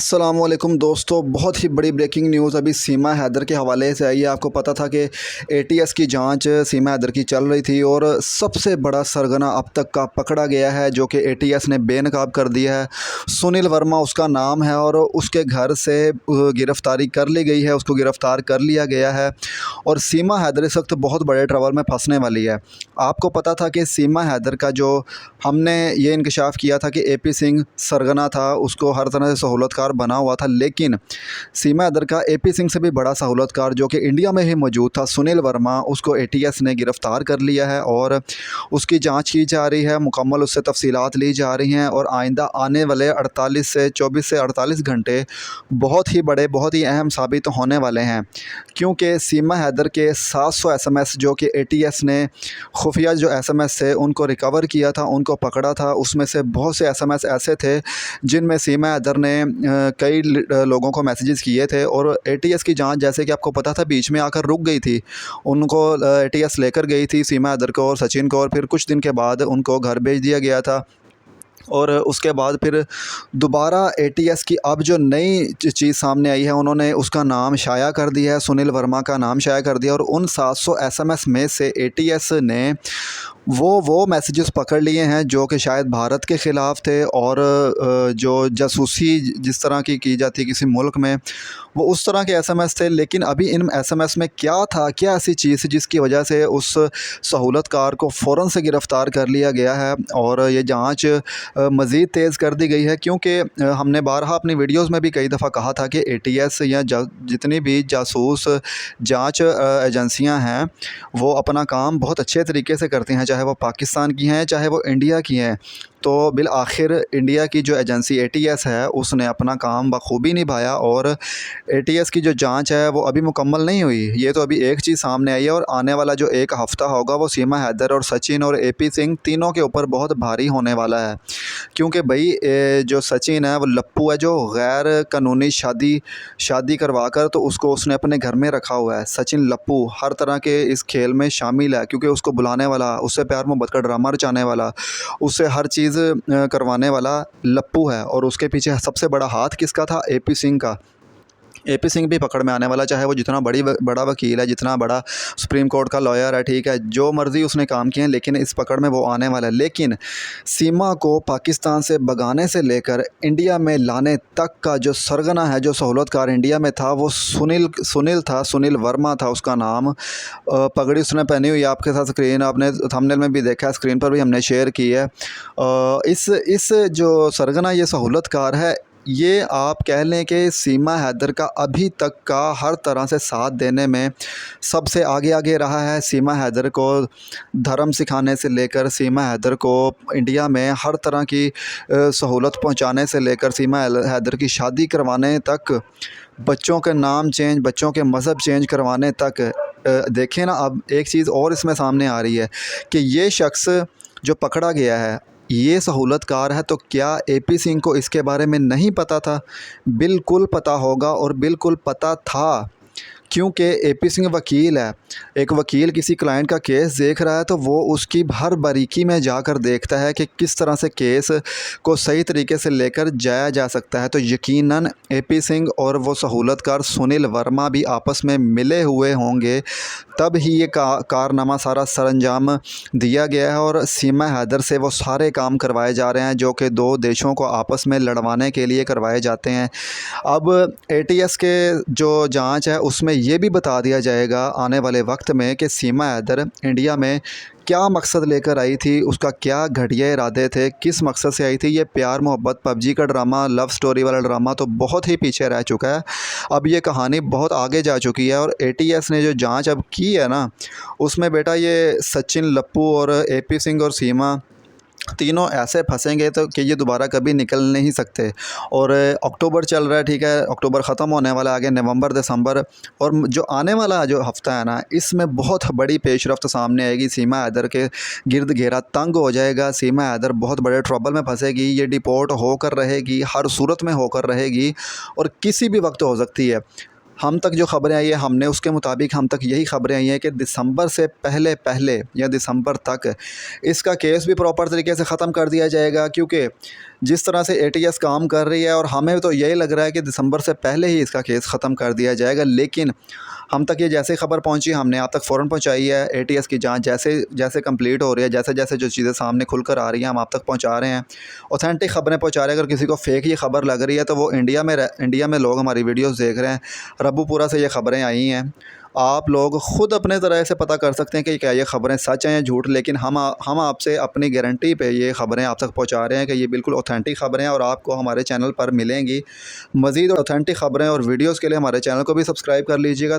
अस्सलामुअलैकुम दोस्तों, बहुत ही बड़ी ब्रेकिंग न्यूज़ अभी सीमा हैदर के हवाले से आई है। आपको पता था कि एटीएस की जांच सीमा हैदर की चल रही थी और सबसे बड़ा सरगना अब तक का पकड़ा गया है जो कि एटीएस ने बेनकाब कर दिया है। सुनील वर्मा उसका नाम है और उसके घर से गिरफ़्तारी कर ली गई है, उसको गिरफ़्तार कर लिया गया है और सीमा हैदर इस वक्त बहुत बड़े ट्रबल में फंसने वाली है। आपको पता था कि सीमा हैदर का जो हमने ये इंकशाफ किया था कि एपी सिंह सरगना था, उसको हर तरह से सहूलतकार बना हुआ था, लेकिन सीमा हैदर का एपी सिंह से भी बड़ा सहूलतकार जो कि इंडिया में ही मौजूद था, सुनील वर्मा, उसको एटीएस ने गिरफ़्तार कर लिया है और उसकी जांच की जा रही है, मुकम्मल उससे तफसीलात ली जा रही हैं और आइंदा आने वाले 24 से 48 घंटे बहुत ही बड़े, बहुत ही अहम साबित होने वाले हैं, क्योंकि सीमा हैदर के 700 एसएमएस जो कि एटीएस ने खुफिया जो एसएमएस थे उनको रिकवर किया था, उनको पकड़ा था। उसमें से बहुत से एसएमएस ऐसे थे जिनमें सीमा हैदर ने कई लोगों को मैसेजेस किए थे और एटीएस की जांच, जैसे कि आपको पता था, बीच में आकर रुक गई थी। उनको एटीएस लेकर गई थी सीमा हैदर को और सचिन को, और फिर कुछ दिन के बाद उनको घर भेज दिया गया था। और उसके बाद फिर दोबारा एटीएस की अब जो नई चीज़ सामने आई है, उन्होंने उसका नाम शाया कर दिया है, सुनील वर्मा का नाम शाया कर दिया और उन 700 एसएमएस में से एटीएस ने वो मैसेजेस पकड़ लिए हैं जो कि शायद भारत के ख़िलाफ़ थे और जो जासूसी जिस तरह की जाती है किसी मुल्क में, वो उस तरह के एसएमएस थे। लेकिन अभी इन एसएमएस में क्या था, क्या ऐसी चीज़ जिसकी वजह से उस सहूलतकार को फ़ौरन से गिरफ़्तार कर लिया गया है और ये जांच मज़ीद तेज़ कर दी गई है, क्योंकि हमने बारहा अपनी वीडियोज़ में भी कई दफ़ा कहा था कि एटीएस या जितनी भी जासूस जांच एजेंसियां हैं वो अपना काम बहुत अच्छे तरीके से करती हैं, चाहे वो पाकिस्तान की हैं चाहे वो इंडिया की हैं। तो बिल आखिर इंडिया की जो एजेंसी एटीएस है उसने अपना काम बखूबी निभाया और एटीएस की जो जांच है वो अभी मुकम्मल नहीं हुई। ये तो अभी एक चीज़ सामने आई है और आने वाला जो एक हफ़्ता होगा वो सीमा हैदर और सचिन और एपी सिंह तीनों के ऊपर बहुत भारी होने वाला है, क्योंकि भाई जो सचिन है वो लप्पू है जो गैर कानूनी शादी करवा कर तो उसको उसने अपने घर में रखा हुआ है। सचिन लप्पू हर तरह के इस खेल में शामिल है, क्योंकि उसको बुलाने वाला, उससे प्यार मोहब्बत का ड्रामा रचाने वाला, उससे हर चीज़ करवाने वाला लप्पू है। और उसके पीछे सबसे बड़ा हाथ किसका था? एपी सिंह का। एपी सिंह भी पकड़ में आने वाला, चाहे वो जितना बड़ा वकील है, जितना बड़ा सुप्रीम कोर्ट का लॉयर है, ठीक है, जो मर्ज़ी उसने काम किए हैं, लेकिन इस पकड़ में वो आने वाला है। लेकिन सीमा को पाकिस्तान से भगाने से लेकर इंडिया में लाने तक का जो सरगना है, जो सहूलतकार इंडिया में था, वो सुनील था, सुनील वर्मा था उसका नाम। पगड़ी उसने पहनी हुई है, आपके साथ स्क्रीन आपने थंबनेल में भी देखा है, स्क्रीन पर भी हमने शेयर की है। इस जो सरगना, ये सहूलतकार है, ये आप कह लें कि सीमा हैदर का अभी तक का हर तरह से साथ देने में सबसे आगे रहा है। सीमा हैदर को धर्म सिखाने से लेकर, सीमा हैदर को इंडिया में हर तरह की सहूलत पहुंचाने से लेकर, सीमा हैदर की शादी करवाने तक, बच्चों के नाम चेंज, बच्चों के मज़हब चेंज करवाने तक। देखें ना, अब एक चीज़ और इसमें सामने आ रही है कि ये शख्स जो पकड़ा गया है ये सहूलतकार है, तो क्या एपी सिंह को इसके बारे में नहीं पता था? बिल्कुल पता होगा और बिल्कुल पता था, क्योंकि एपी सिंह वकील है। एक वकील किसी क्लाइंट का केस देख रहा है तो वो उसकी हर बारीकी में जाकर देखता है कि किस तरह से केस को सही तरीके से लेकर जाया जा सकता है। तो यकीनन एपी सिंह और वो सहूलतकार सुनील वर्मा भी आपस में मिले हुए होंगे, तब ही ये कारनामा सारा सरंजाम दिया गया है और सीमा हैदर से वो सारे काम करवाए जा रहे हैं जो कि दो देशों को आपस में लड़वाने के लिए करवाए जाते हैं। अब एटीएस के जो जांच है उसमें ये भी बता दिया जाएगा आने वाले वक्त में कि सीमा हैदर इंडिया में क्या मकसद लेकर आई थी, उसका क्या घटिया इरादे थे, किस मकसद से आई थी। ये प्यार मोहब्बत, पबजी का ड्रामा, लव स्टोरी वाला ड्रामा तो बहुत ही पीछे रह चुका है। अब ये कहानी बहुत आगे जा चुकी है और एटीएस ने जो जांच अब की है ना, उसमें बेटा ये सचिन, लप्पू और एपी सिंह और सीमा तीनों ऐसे फंसेंगे तो कि ये दोबारा कभी निकल नहीं सकते। और अक्टूबर चल रहा है, ठीक है, अक्टूबर ख़त्म होने वाला है, आगे नवंबर, दिसंबर, और जो आने वाला जो हफ़्ता है ना, इसमें बहुत बड़ी पेशरफ्त सामने आएगी। सीमा हैदर के गिर्द घेरा तंग हो जाएगा, सीमा हैदर बहुत बड़े ट्रबल में फंसेगी, ये डिपोर्ट होकर रहेगी, हर सूरत में होकर रहेगी और किसी भी वक्त हो सकती है। हम तक जो ख़बरें आई है, हमने उसके मुताबिक हम तक यही ख़बरें आई हैं कि दिसंबर से पहले पहले या दिसंबर तक इसका केस भी प्रॉपर तरीके से ख़त्म कर दिया जाएगा, क्योंकि जिस तरह से एटीएस काम कर रही है, और हमें तो यही लग रहा है कि दिसंबर से पहले ही इसका केस ख़त्म कर दिया जाएगा, लेकिन हम तक ये जैसे खबर पहुंची हमने आप तक फ़ौरन पहुंचाई है। एटीएस की जांच जैसे जैसे कंप्लीट हो रही है, जैसे जैसे जो चीज़ें सामने खुलकर आ रही हैं हम आप तक पहुंचा रहे हैं, ऑथेंटिक खबरें पहुंचा रहे हैं। अगर किसी को फेक ये खबर लग रही है तो वो इंडिया में लोग हमारी वीडियोस देख रहे हैं, रब्बूपुरा से ये खबरें आई हैं। आप लोग ख़ुद अपने तरह से पता कर सकते हैं कि क्या ये ख़बरें सच हैं या झूठ, लेकिन हम आपसे अपनी गारंटी पे ये ख़बरें आप तक पहुंचा रहे हैं कि ये बिल्कुल ऑथेंटिक ख़बरें हैं और आपको हमारे चैनल पर मिलेंगी। मज़ीद ऑथेंटिक ख़बरें और वीडियोज़ के लिए हमारे चैनल को भी सब्सक्राइब कर लीजिएगा।